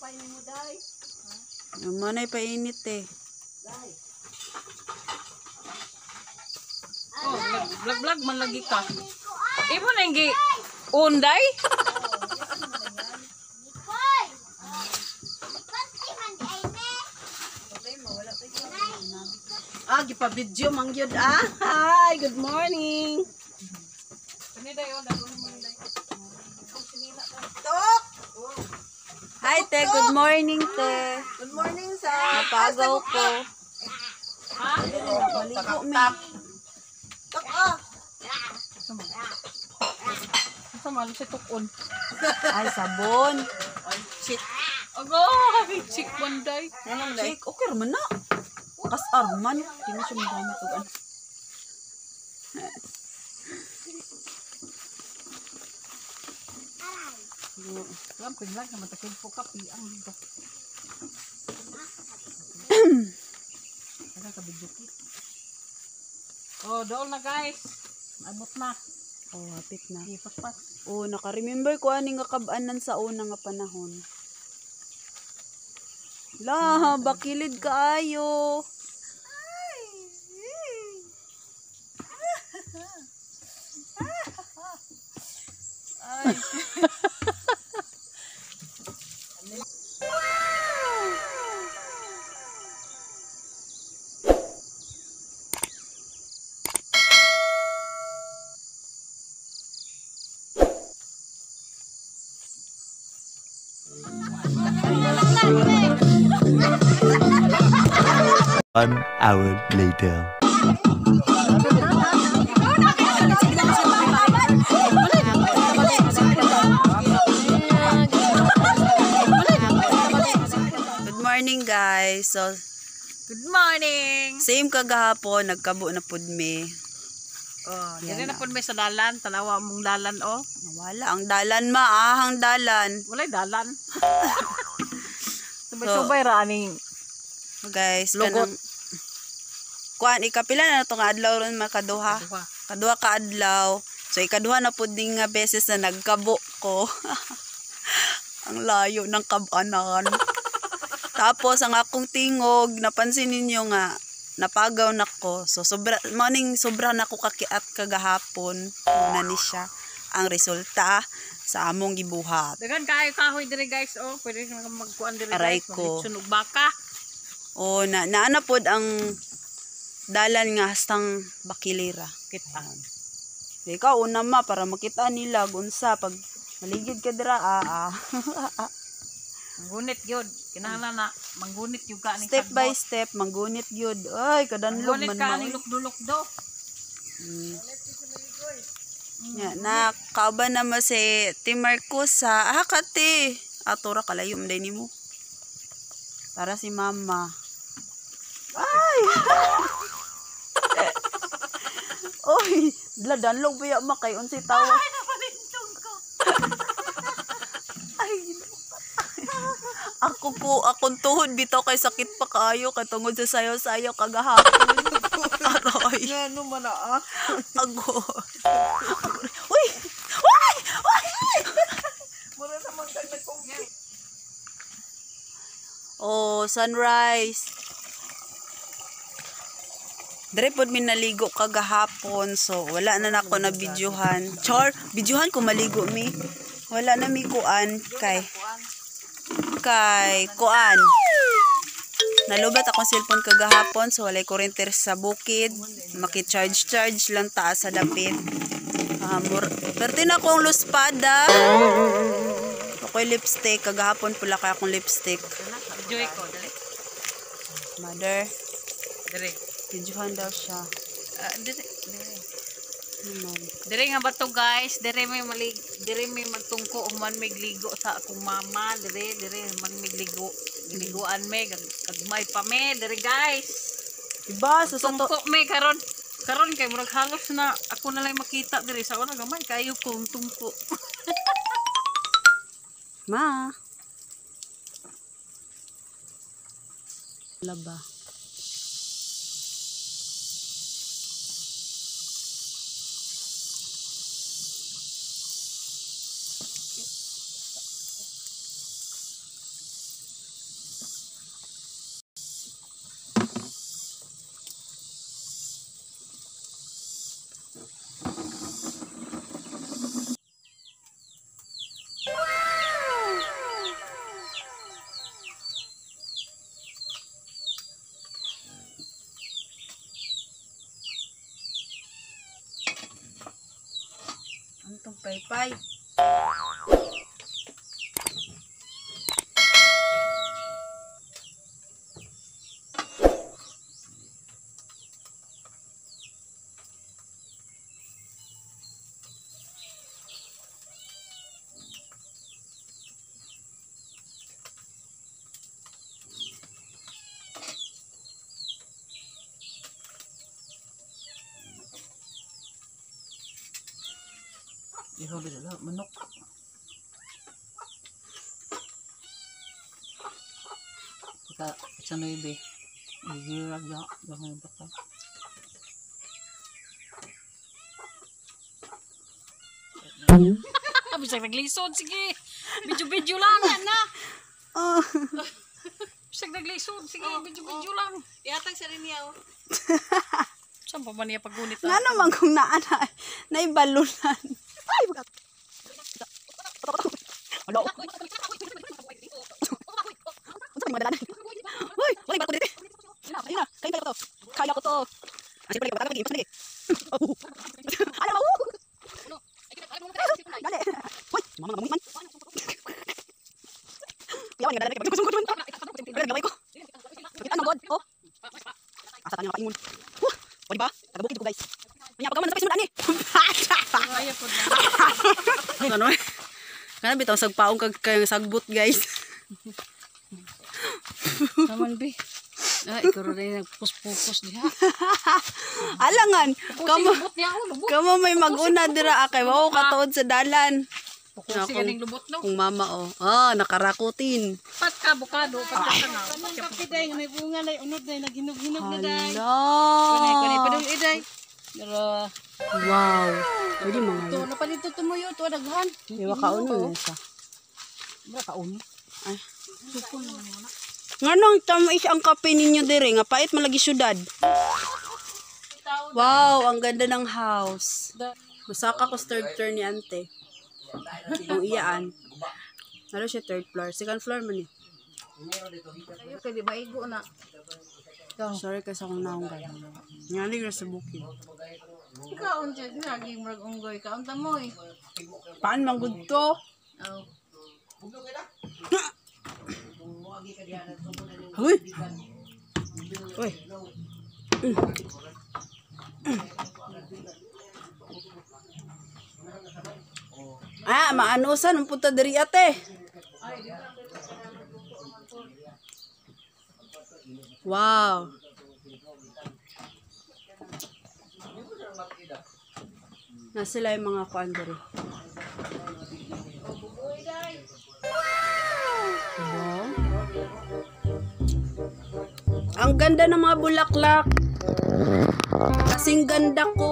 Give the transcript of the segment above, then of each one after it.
painin mo, Day. Manay painit eh. Day. Oh, vlog man lagi ka. Imo na yung unday? Gipa-video mang yun Hi, good morning. Tok! Hi te, good morning te. Good morning sa... Napagaw ko. Ha? Maligo mi. Tok Sama lu si tukon. Ay, sabon. Shit. Agay, chik banday. Anong Day? Check, okay raman na. Kas arman. Di mo siya magamit ko. Alam ko yung lag naman takil po kapi ang dito. Kaya kabidyo ki. Oh, doon na guys. Abot na. Oh, hapit na. Paspas. Oh, naka-remember ko aning nga kabanan sa una nga panahon. La, bakilid kaayo. Ay. One hour later. Good morning guys. So, Good morning. same kagahapon, nagkabo na pud mi. Oh, Yan dili na na. pud may sa dalan, tanawa mong dalan oh. Nawala ang dalan maahang dalan. Walay dalan. So, Subay ra aning So guys, Lugot. kanang kuan ikapila na to nga adlaw ron makaduha. Kaduha ka adlaw. So ikaduha na pud ding nga beses na nagkabo ko. Ang layo ng kabanan. Tapos ang akong tingog, napansin ninyo nga napagaw na ko. So sobra morning sobra na ko kakiat kagahapon. Na ni siya ang resulta sa among gibuhat. Dagan kayo kahoy dire guys oh, pwede ka magkuan dire Aray guys, ko. sunog baka. O naana pod ang dalan nga hastang bakilira. Kita. Ikaw una ma para makita nila unsa pag maligid ka dira Manggunit gyud. Kinahanglan na manggunit yung ka ni step by step manggunit gyud. Ay kadanlog manggunit man ka mo. ni lukdulok do. Nya na kauban na mo si Marcos sa kati. Atura kalayo man din nimo. Para si mama. Ay! Oy, bladanlog biya makay unsi tawa. Ay napalintong ko. Ay, akong tuhod bitaw kay sakit pa kaayo katungod sa sayo-sayo kagahapon. Aroy. Ano man Ago. Uy! Uy! Uy! Mura naman kang nagkong... Oh, sunrise. Dere pod mi naligo kagahapon so wala na nako na videohan. Char, videohan ko maligo mi. Wala na mi kuan kay kuan. Nalubat akong cellphone kagahapon so walay kuryente sa bukid. Maki-charge lang taas sa dapit. Perti na akong luspada. Ako'y lipstick. Kagahapon pula kay akong lipstick. Joy ko dali. Mother, Dire. videohan daw siya. Dire. Naman. Dire nga ba to guys? Dire may magtungko man may gligo sa akong mama. Dire man may gligo. Gliguan me kagmay pa me. Dire guys. Diba? So, sa to... Tungko me karon kay murag halos na ako na lang makita dire sa una gamay kayo kong tungko. Ma. Laba. itong paypay. Ihuli na manok. Kita sa noibe. Igirag ya, gamay baka. Bisag naglisod sige. Video lang na. Bisag naglisod sige, video lang. Iatag sa rin niya. Saan pa ba niya paggunit? Nga naman kung naibalunan. Ay, bukat. Hello. Unsa ni madala? Hoy, wala ba ko dito? Ayun na, kaya ko to. Kaya ko to. Asi pala ka lagi, lagi. Ano mo? Dali. Hoy, mama man. Yawan nga dali ko kusong kuton. Pero gaway ko. Ano god? Oh. Asa tanya kaingon. Wala ba? Taga-bukid ko guys. Nya pagkaman sa sundan ni. Kaya po na. Ano eh? Kana bitaw sagpaong kag sagbot guys. Naman be. Ikaw rin nagpus-pus diha. Alangan, Lubot niya ako, lubot. kamo may maguna dira kay wow katuod sa dalan. Pukusi ganing lubot no. Kung mama oh. Nakarakutin. Pat ka bukado, pat ka nga. Anong kapiday nga may bunga na unod na naghinog-hinog na day. Hala. Kanay padung iday. Pero Wow. Pwede mga to na pa dito tumuyo to daghan. Iwa kauno na siya. Bra ka uno. Ay. Supon naman mo na. Nganong tamis ang kape ninyo dire nga pait malagi syudad. Wow, ang ganda ng house. Masaka ko third floor ni ante. Kung iyaan. Ano siya third floor? Second floor man eh. Ayo kay di maigo na. Sorry kasi akong naunggan. Nga ligra sa bukid. Ikaw unjud lagi murag unggoy ka unta mo eh. Paan manggod to? Oh. Uy! Uy! Maanusan ang punta diri ate. Wow. Na sila yung mga kuan diri. Wow. Ang ganda ng mga bulaklak. Kasing ganda ko.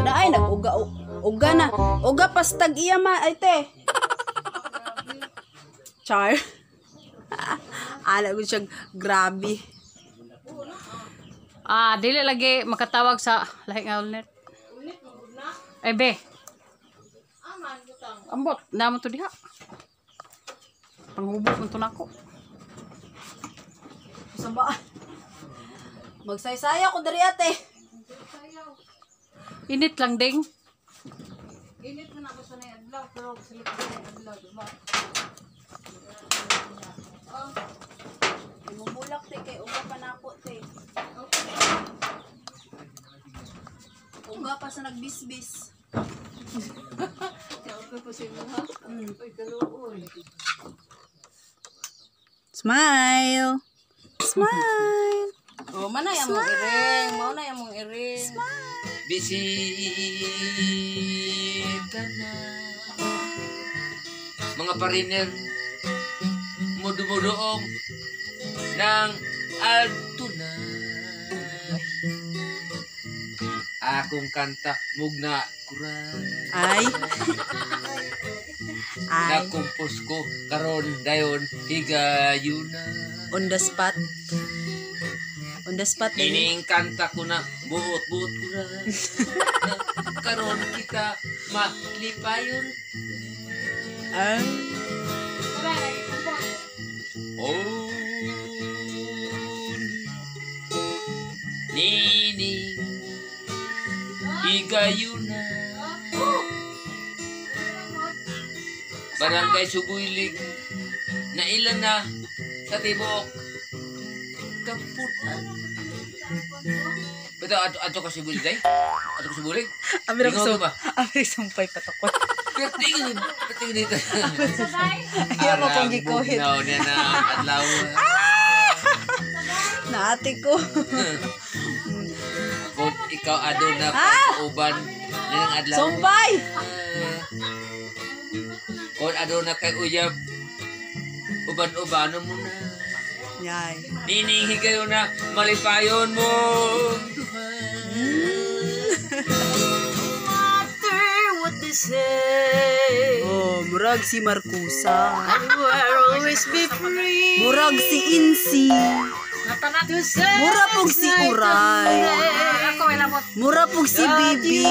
Wala ay nag-uga na. Uga pastag iya ma ay te. Char. Ala ko siya grabe. Dili lagi makatawag sa lahi nga ulit. Ay be. Ambot, naman to diha. Panghubog mo to nako. Sambaan. Magsaysaya ko diri ate. Init lang ding. Init man ako sa nay adlaw pero silip sa nay adlaw diba? Imumulak te kay uga pa nako te. Uga pa sa nagbisbis. Kaya ko sa imo ha. Oy kaluoy. Smile. Smile. Oh, manay among iring, mao na among iring. Bisita na mga pariner mudu-mudoong ng altunay akong kanta mugna kuray Ay. Ay. nakumpos ko karon dayon higayuna On the spot. On the spot. ining kanta ko na buot-buot kuray karon kita maklipayon Ay. oh higayuna. Barangay Subuilig na ilan na sa tibok kaputan. Beto ato ka Subuilig day? Ato ka Subuilig? Amir Ikaw ako ba? Amir sumpay patakot. Tingin dito. Ayaw mo kong gikuhit. Bugnaw niya na adlaw. Naati ko. Kung ikaw adon na uban nilang adlaw. Sumpay! Kung adon na kay uyab uban-ubano mo na. Yay. Niningi kayo na malipayon mo. What they say, Oh, murag si Marcusa. we'll always be free. Murag si Insi. Natanat to say Mura pong si Uray. ako may lamot. Mura pong si Bibi.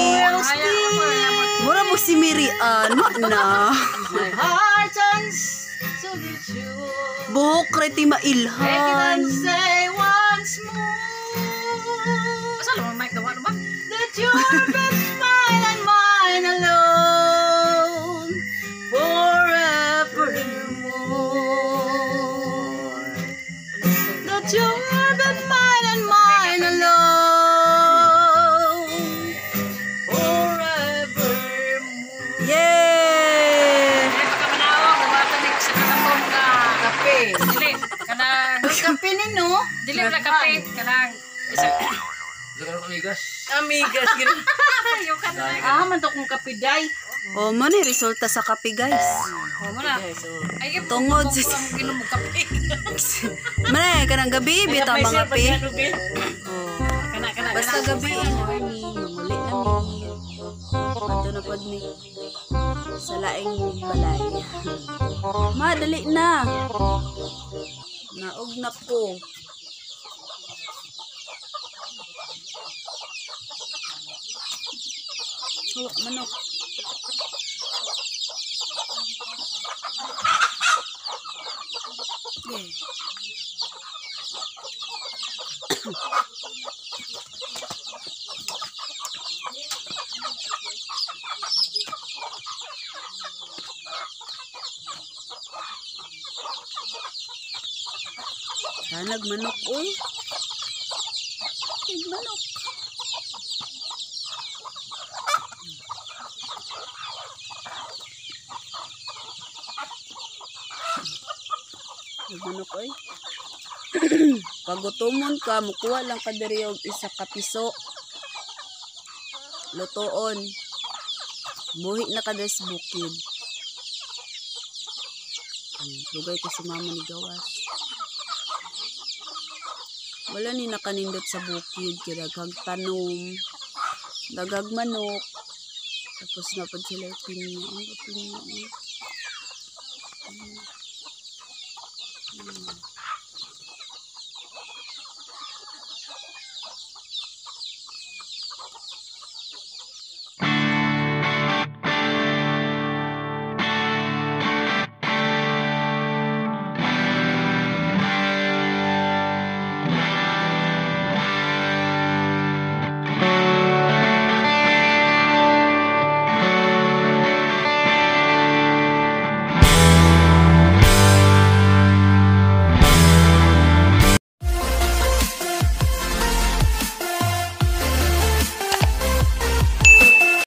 Mura pong si Mirian. Na. My heart turns to the truth. Buhok reti Make it mailhan. and say once more. Asa lang mic daw naman? That you're best mine and mine alone forevermore. That you're best mine and mine alone forevermore. Yeah! Dili, kanang kape nino. Dili wala kape, kanang isa. Sekarang amigas. Amigas gina. Yung kanang. Man to kung kape day. Oh, mo ni resulta sa kape, guys. Oh, muna. Ay, Tungod sa... ginom mo kape. Mane, kanang gabi, bitaw mga kape. Kana. Basta gabi, morning, muli nami. Ato na pod ni sa laing balay. Madali na. Naog na po. Hawak manok. Yeah. Tanag manok, uy. Tanag manok. Tanag manok, uy. Pagutumon ka, mukuha lang ka diri og isa ka piso. Lutoon. Buhi na ka des bukid. Lugay ka si mama ni gawas. Wala ni nakanindot sa bukid, kaya daghang tanom, dagag manok, tapos napad sila pinya. Ang pinya.